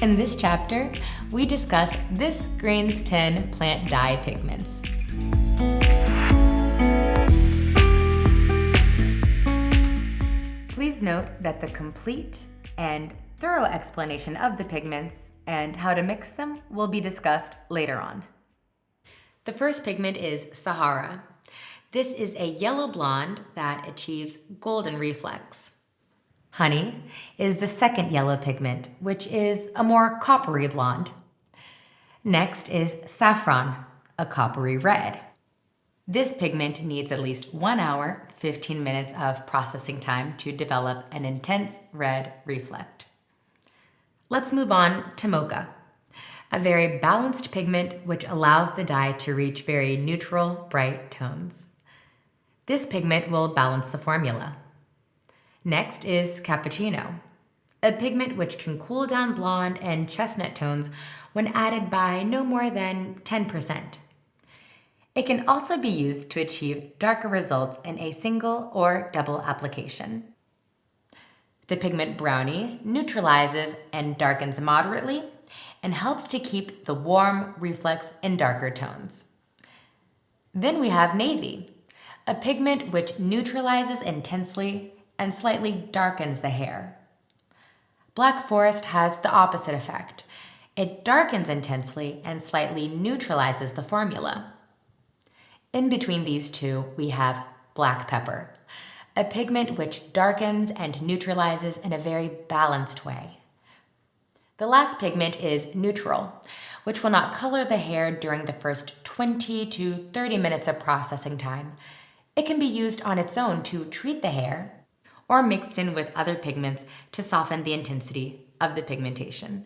In this chapter, we discuss this grains 10 plant dye pigments. Please note that the complete and thorough explanation of the pigments and how to mix them will be discussed later on. The first pigment is Sahara. This is a yellow blonde that achieves golden reflex. Honey is the second yellow pigment, which is a more coppery blonde. Next is Saffron, a coppery red. This pigment needs at least 1 hour, 15 minutes of processing time to develop an intense red reflect. Let's move on to Moka, a very balanced pigment which allows the dye to reach very neutral, bright tones. This pigment will balance the formula. Next is Cappuccino, a pigment which can cool down blonde and chestnut tones when added by no more than 10%. It can also be used to achieve darker results in a single or double application. The pigment Brownie neutralizes and darkens moderately and helps to keep the warm reflex in darker tones. Then we have Navy, a pigment which neutralizes intensely and slightly darkens the hair. Black Forest has the opposite effect. It darkens intensely and slightly neutralizes the formula. In between these two, we have Black Pepper, a pigment which darkens and neutralizes in a very balanced way. The last pigment is Neutral, which will not color the hair during the first 20 to 30 minutes of processing time. It can be used on its own to treat the hair, or mixed in with other pigments to soften the intensity of the pigmentation.